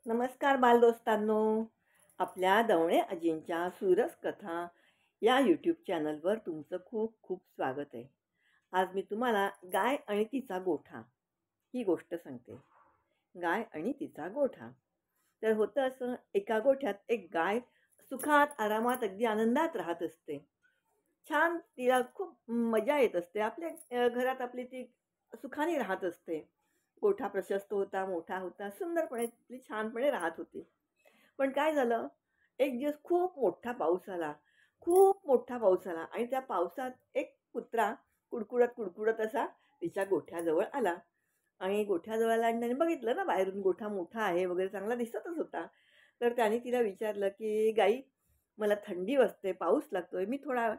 नमस्कार बालदोस्तांनो. आपल्या दवणे आजींच्या सुरस कथा या यूट्यूब चॅनलवर तुमचं खूप खूप स्वागत आहे. आज मी तुम्हाला गाय आणि तिचा गोठा ही गोष्ट सांगते. गाय आणि तिचा गोठा. तर होतं असं, एका गोठ्यात एक गाय सुखात आरामात अगदी आनंदात राहत असते. छान तिला खूप मजा येत असते. आपल्या घरात आपली ती सुखाने राहत असते. गोठा प्रशस्त होता, मोठा होता, सुंदरपणे ती छानपणे राहत होती. पण काय झालं, एक दिवस खूप मोठा पाऊस आला. खूप मोठा पाऊस आला आणि त्या पावसात एक कुत्रा कुडकुडत असा तिच्या गोठ्याजवळ आला. आणि गोठ्याजवळ आला आणि त्याने बघितलं ना, बाहेरून गोठा मोठा आहे वगैरे, चांगला दिसतच होता. तर त्याने तिला विचारलं, की "गाई, मला थंडी वाजते, पाऊस लागतोय, मी थोडा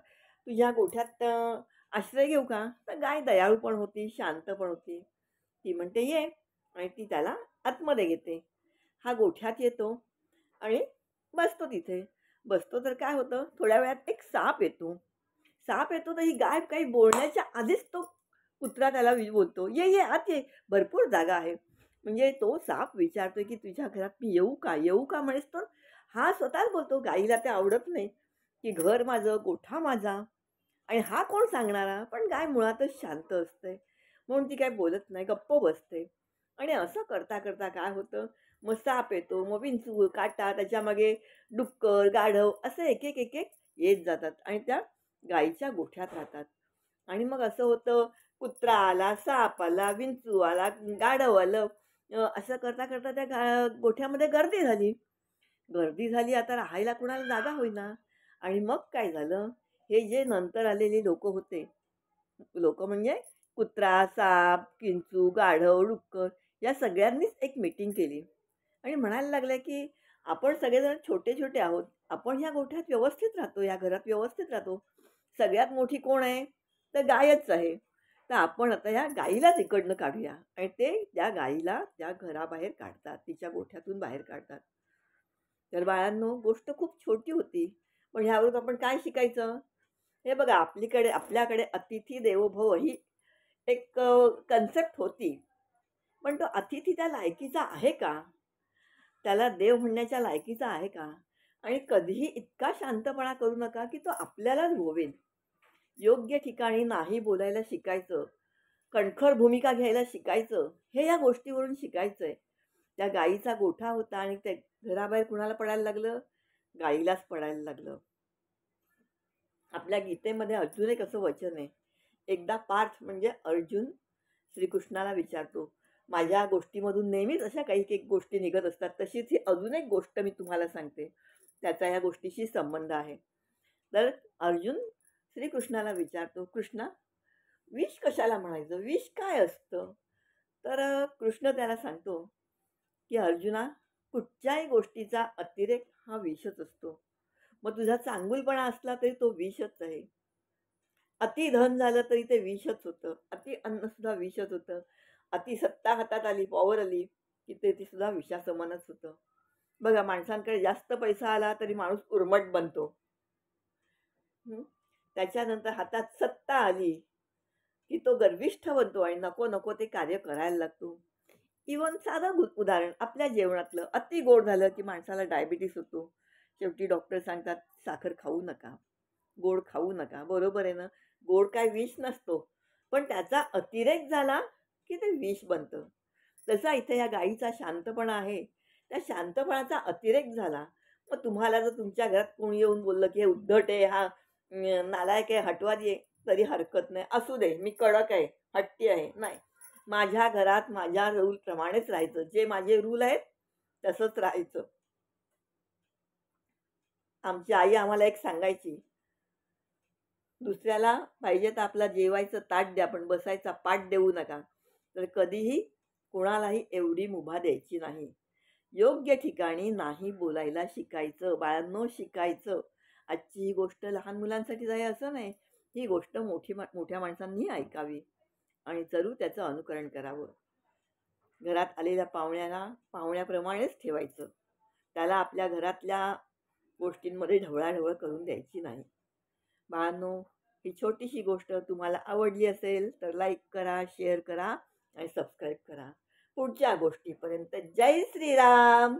तुझ्या गोठ्यात आश्रय घेऊ का?" तर गाय दयाळू पण होती, शांत पण होती. ती म्हणते, "ये." आणि ती त्याला आतमध्ये घेते. हा गोठ्यात येतो आणि बसतो तिथे. बसतो तर काय होतं, थोड्या वेळात एक साप येतो. साप येतो तर ही गाय काही बोलण्याच्या आधीच तो कुत्रा त्याला बोलतो, "ये, ये, आत ये, भरपूर जागा आहे." म्हणजे तो साप विचारतोय, की "तुझ्या घरात मी येऊ का? येऊ का?" म्हणेस तर हा स्वतःच बोलतो. गाईला ते आवडत नाही, की घर माझं, गोठा माझा आणि हा कोण सांगणारा? पण गाय मुळातच शांत असते. म्हणून ती काही बोलत नाही, गप्प बसते. आणि असं करता काय होतं, मग साप येतो, मग विंचू, काटा, त्याच्यामागे डुक्कर, गाढव असे एक येत जातात आणि त्या गाईच्या गोठ्यात राहतात. आणि मग असं होतं, कुत्रा आला, साप आला, विंचू आला, गाढव आलं. असं करता त्या गोठ्यामध्ये गर्दी झाली. गर्दी झाली, आता राहायला कुणाला जागा होईना. आणि मग काय झालं, हे जे नंतर आलेली लोकं होते, लोकं म्हणजे कुत्रा, साप, विंचू, गाढव, डुक्कर या सगळ्यांनीच एक मीटिंग केली आणि म्हणायला लागले, की आपण सगळेजण छोटे-छोटे आहोत. आपण ह्या गोठ्यात व्यवस्थित राहतो, या घरात व्यवस्थित राहतो. सगळ्यात मोठी कोण आहे? तर गायच आहे. तर आपण आता या गाईलाच इकडनं काढूया आणि ते त्या गाईला त्या घराबाहेर काढतात, तिच्या गोठ्यातून बाहेर काढतात. तर बाळांनो, गोष्ट खूप छोटी होती. पण ह्यावरून आपण काय शिकायचं? हे बघा, आपल्याकडे अतिथी देवो भव ही एक कन्सेप्ट होती. पण तो अतिथी त्या लायकीचा आहे का? त्याला देव म्हणण्याच्या लायकीचा आहे का? आणि कधीही इतका शांतपणा करू नका, की तो आपल्यालाच भोवेल. योग्य ठिकाणी नाही बोलायला शिकायचं. कणखर भूमिका घ्यायला शिकायचं. हे या गोष्टीवरून शिकायचंय. त्या गाईचा गोठा होता आणि त्या घराबाहेर कुणाला पडायला लागलं? गाईलाच पडायला लागलं. आपल्या गीतेमध्ये अजून एक असं वचन आहे. एकदा पार्थ म्हणजे अर्जुन श्रीकृष्णाला विचारतो, "माझ्या गोष्टीमधून नेहमीच अशा काही गोष्टी निघत असतात. तशीच ही अजून एक गोष्ट मी तुम्हाला सांगते. त्याचा या गोष्टीशी संबंध आहे." तर अर्जुन श्रीकृष्णाला विचारतो, "कृष्णा, विष कशाला म्हणायचं? विष काय असतं?" तर कृष्ण त्याला सांगतो, की "अर्जुना, कुठच्याही गोष्टीचा अतिरेक हा विषच असतो. मग तुझा चांगुलपणा असला तरी तो विषच आहे. अति धन झालं तरी ते विषच होतं. अति अन्नसुद्धा विषच होतं. अति सत्ता हातात आली, पॉवर आली, की ते सुद्धा विषासमानच होतं. बघा, माणसांकडे जास्त पैसा आला तरी माणूस उर्मट बनतो. हं. त्याच्यानंतर हातात सत्ता आली, की तो गर्विष्ठ बनतो आणि नको-नको ते कार्य करायला लागतो. इव्हन साधं उदाहरण आपल्या जेवणातलं, अति गोड झालं की माणसाला डायबिटीस होतो. शेवटी डॉक्टर सांगतात, साखर खाऊ नका, गोड खाऊ नका. बरोबर आहे ना? गोड काय विष नसतो. पण त्याचा अतिरेक झाला की ते विष बनतं. तसा इथे या गाईचा शांतपणा आहे. त्या शांतपणाचा अतिरेक झाला. मग तुम्हाला जर तुमच्या घरात कोणी येऊन बोललं, की "हे उद्धट आहे, हा नालायक आहे, हटवादी आहे," तरी हरकत नाही. असू दे, मी कडक आहे, हट्टी आहे. नाही. माझ्या घरात माझ्या रूलप्रमाणेच राहायचं. जे माझे रूल आहेत तसंच राहायचं. आमची आई आम्हाला एक सांगायची, दुसऱ्याला पाहिजे तर आपला जेवायचं ताट द्या, पण बसायचा पाट देऊ नका. तर कधीही कोणालाही एवढी मुभा द्यायची नाही. योग्य ठिकाणी नाही बोलायला शिकायचं. बाळांनो, शिकायचं. आजची ही गोष्ट लहान मुलांसाठीच आहे असं नाही. ही गोष्ट मोठ्या माणसांनीही ऐकावी आणि जरूर त्याचं अनुकरण करावं. घरात आलेल्या पाहुण्याला पाहुण्याप्रमाणेच ठेवायचं. त्याला आपल्या घरातल्या गोष्टींमध्ये ढवळाढवळ करून द्यायची नाही. बाळांनो, ही छोटीशी गोष्ट तुम्हाला आवडली असेल तर लाईक करा, शेअर करा आणि सबस्क्राईब करा. पुढच्या गोष्टीपर्यंत जय श्रीराम.